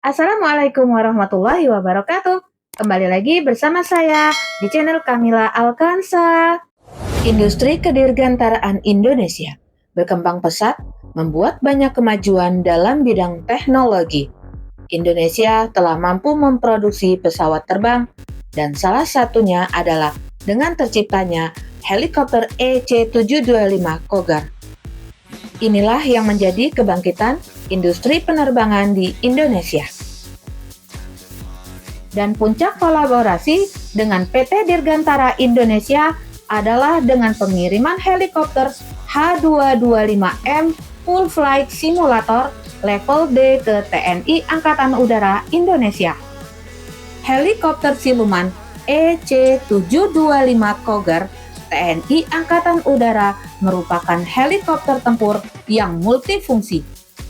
Assalamualaikum warahmatullahi wabarakatuh. Kembali lagi bersama saya di channel Kamila Alkansa. Industri kedirgantaraan Indonesia berkembang pesat, membuat banyak kemajuan dalam bidang teknologi. Indonesia telah mampu memproduksi pesawat terbang, dan salah satunya adalah dengan terciptanya helikopter EC-725 Cougar. Inilah yang menjadi kebangkitan industri penerbangan di Indonesia. Dan puncak kolaborasi dengan PT Dirgantara Indonesia adalah dengan pengiriman helikopter H225M Full Flight Simulator level D ke TNI Angkatan Udara Indonesia. Helikopter siluman EC-725 Cougar TNI Angkatan Udara merupakan helikopter tempur yang multifungsi,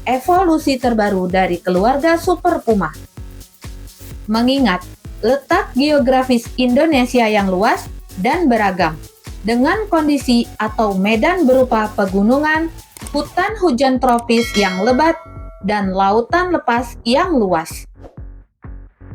evolusi terbaru dari keluarga Super Puma. Mengingat letak geografis Indonesia yang luas dan beragam, dengan kondisi atau medan berupa pegunungan, hutan hujan tropis yang lebat, dan lautan lepas yang luas.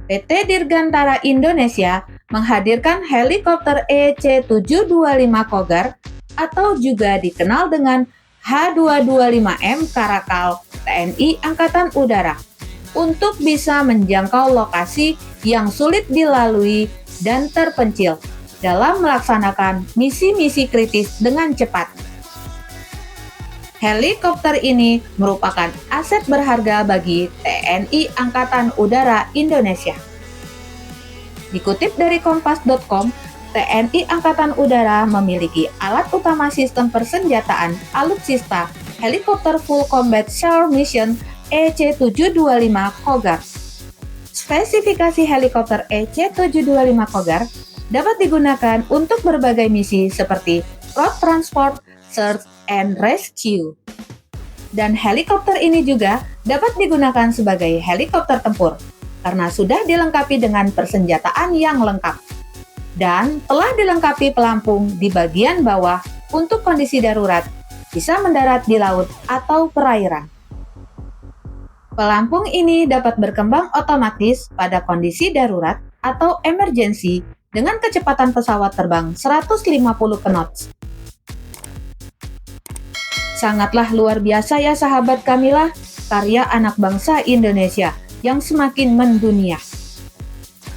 PT Dirgantara Indonesia menghadirkan helikopter EC-725 Cougar atau juga dikenal dengan H225M Karakal TNI Angkatan Udara untuk bisa menjangkau lokasi yang sulit dilalui dan terpencil dalam melaksanakan misi-misi kritis dengan cepat. Helikopter ini merupakan aset berharga bagi TNI Angkatan Udara Indonesia. Dikutip dari kompas.com, TNI Angkatan Udara memiliki alat utama sistem persenjataan alutsista helikopter full combat shore mission EC-725 Cougar. Spesifikasi helikopter EC-725 Cougar dapat digunakan untuk berbagai misi seperti road transport, search and rescue. Dan helikopter ini juga dapat digunakan sebagai helikopter tempur karena sudah dilengkapi dengan persenjataan yang lengkap dan telah dilengkapi pelampung di bagian bawah untuk kondisi darurat, bisa mendarat di laut atau perairan. Pelampung ini dapat berkembang otomatis pada kondisi darurat atau emergency dengan kecepatan pesawat terbang 150 knots. Sangatlah luar biasa ya sahabat Kamila, karya anak bangsa Indonesia yang semakin mendunia.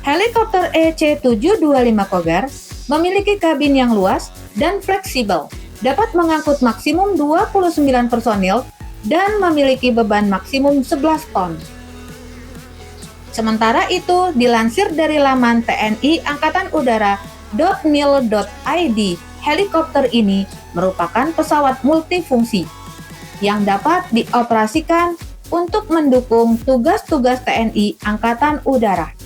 Helikopter EC-725 Cougar memiliki kabin yang luas dan fleksibel, dapat mengangkut maksimum 29 personil dan memiliki beban maksimum 11 ton. Sementara itu, dilansir dari laman TNI Angkatan Udara.mil.id, helikopter ini merupakan pesawat multifungsi yang dapat dioperasikan untuk mendukung tugas-tugas TNI Angkatan Udara.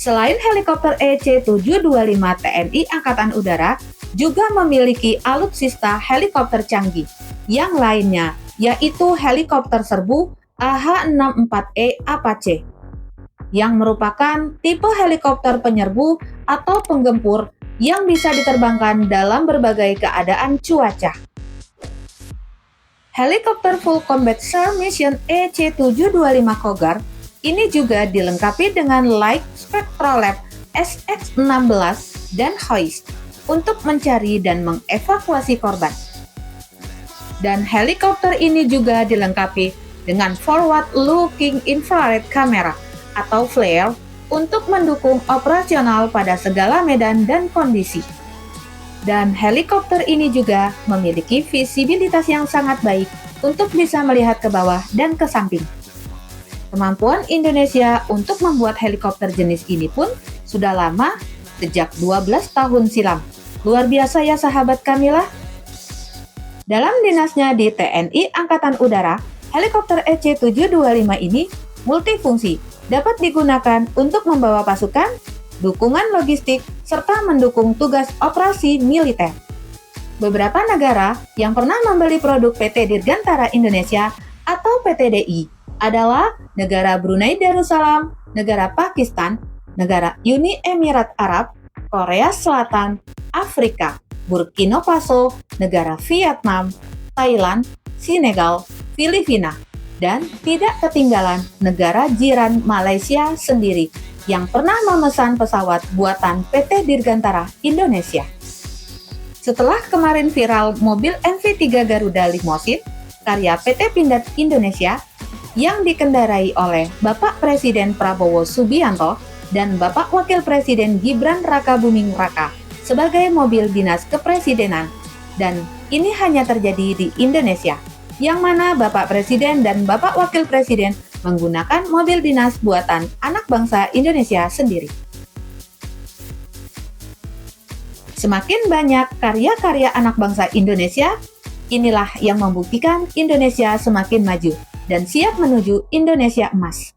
Selain helikopter EC-725, TNI Angkatan Udara juga memiliki alutsista helikopter canggih yang lainnya, yaitu helikopter serbu AH-64E Apache, yang merupakan tipe helikopter penyerbu atau penggempur yang bisa diterbangkan dalam berbagai keadaan cuaca. Helikopter Full Combat Shore Mission EC-725 Cougar ini juga dilengkapi dengan Light Spectrolab SX-16 dan hoist untuk mencari dan mengevakuasi korban. Dan helikopter ini juga dilengkapi dengan Forward Looking Infrared Camera atau FLIR untuk mendukung operasional pada segala medan dan kondisi. Dan helikopter ini juga memiliki visibilitas yang sangat baik untuk bisa melihat ke bawah dan ke samping. Kemampuan Indonesia untuk membuat helikopter jenis ini pun sudah lama, sejak 12 tahun silam. Luar biasa ya sahabat Kamila. Dalam dinasnya di TNI Angkatan Udara, helikopter EC-725 ini multifungsi, dapat digunakan untuk membawa pasukan, dukungan logistik, serta mendukung tugas operasi militer. Beberapa negara yang pernah membeli produk PT Dirgantara Indonesia atau PTDI adalah negara Brunei Darussalam, negara Pakistan, negara Uni Emirat Arab, Korea Selatan, Afrika, Burkina Faso, negara Vietnam, Thailand, Senegal, Filipina, Dan tidak ketinggalan negara jiran Malaysia sendiri yang pernah memesan pesawat buatan PT Dirgantara Indonesia. Setelah kemarin viral mobil MV3 Garuda Limousine karya PT Pindad Indonesia yang dikendarai oleh Bapak Presiden Prabowo Subianto dan Bapak Wakil Presiden Gibran Rakabuming Raka sebagai mobil dinas kepresidenan, dan ini hanya terjadi di Indonesia, yang mana Bapak Presiden dan Bapak Wakil Presiden menggunakan mobil dinas buatan anak bangsa Indonesia sendiri. Semakin banyak karya-karya anak bangsa Indonesia, inilah yang membuktikan Indonesia semakin maju dan siap menuju Indonesia emas.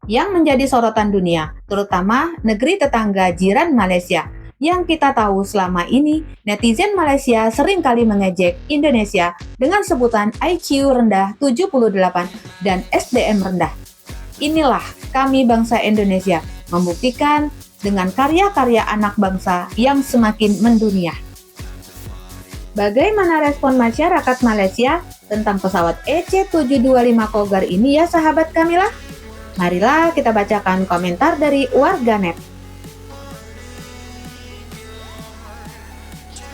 Yang menjadi sorotan dunia, terutama negeri tetangga jiran Malaysia, yang kita tahu selama ini netizen Malaysia sering kali mengejek Indonesia dengan sebutan IQ rendah 78 dan SDM rendah. Inilah kami bangsa Indonesia membuktikan dengan karya-karya anak bangsa yang semakin mendunia. Bagaimana respon masyarakat Malaysia tentang pesawat EC725 Cougar ini ya sahabat Kamila? Marilah kita bacakan komentar dari warganet.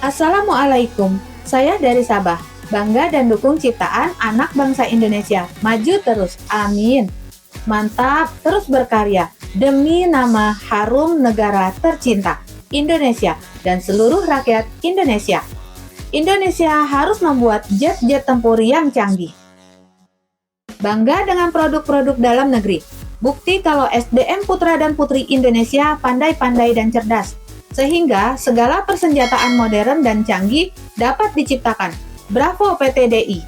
Assalamualaikum, saya dari Sabah, bangga dan dukung ciptaan anak bangsa Indonesia, maju terus, amin. Mantap, terus berkarya, demi nama harum negara tercinta, Indonesia, dan seluruh rakyat Indonesia. Indonesia harus membuat jet-jet tempur yang canggih. Bangga dengan produk-produk dalam negeri, bukti kalau SDM putra dan putri Indonesia pandai-pandai dan cerdas, sehingga segala persenjataan modern dan canggih dapat diciptakan. Bravo PT DI.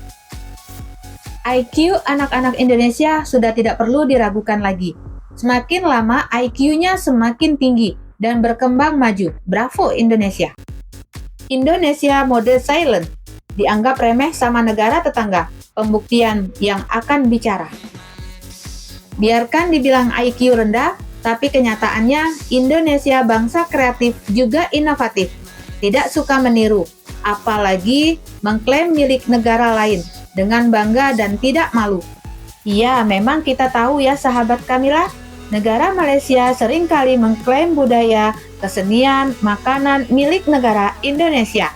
IQ anak-anak Indonesia sudah tidak perlu diragukan lagi. Semakin lama IQ-nya semakin tinggi dan berkembang maju. Bravo Indonesia. Indonesia mode silent, dianggap remeh sama negara tetangga. Pembuktian yang akan bicara. Biarkan dibilang IQ rendah, tapi kenyataannya Indonesia bangsa kreatif juga inovatif, tidak suka meniru, apalagi mengklaim milik negara lain dengan bangga dan tidak malu. Iya, memang kita tahu ya sahabat Kamila, negara Malaysia seringkali mengklaim budaya, kesenian, makanan milik negara Indonesia.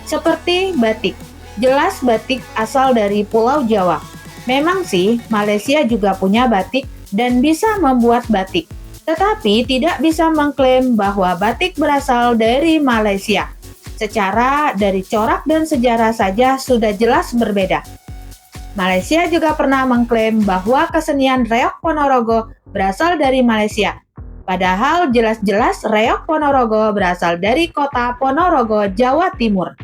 Seperti batik, jelas batik asal dari Pulau Jawa. Memang sih, Malaysia juga punya batik dan bisa membuat batik. Tetapi tidak bisa mengklaim bahwa batik berasal dari Malaysia. Secara dari corak dan sejarah saja sudah jelas berbeda. Malaysia juga pernah mengklaim bahwa kesenian Reok Ponorogo berasal dari Malaysia. Padahal jelas-jelas Reok Ponorogo berasal dari kota Ponorogo, Jawa Timur.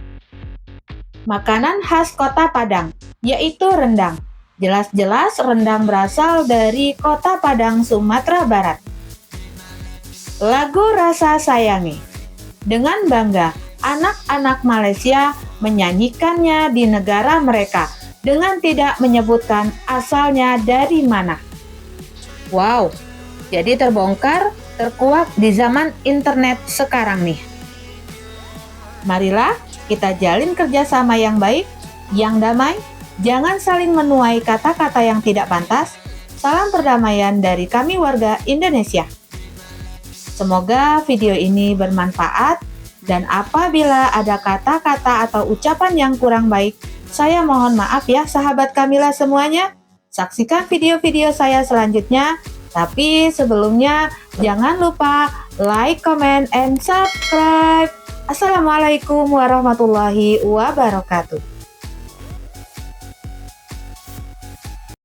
Makanan khas kota Padang, yaitu rendang. Jelas-jelas rendang berasal dari kota Padang, Sumatera Barat. Lagu Rasa Sayangi. Dengan bangga, anak-anak Malaysia menyanyikannya di negara mereka dengan tidak menyebutkan asalnya dari mana. Wow, jadi terbongkar, terkuak di zaman internet sekarang nih. Marilah kita jalin kerjasama yang baik, yang damai, jangan saling menuai kata-kata yang tidak pantas. Salam perdamaian dari kami warga Indonesia. Semoga video ini bermanfaat, dan apabila ada kata-kata atau ucapan yang kurang baik, saya mohon maaf ya sahabat Kamila semuanya. Saksikan video-video saya selanjutnya, tapi sebelumnya jangan lupa like, comment, and subscribe. Assalamualaikum warahmatullahi wabarakatuh.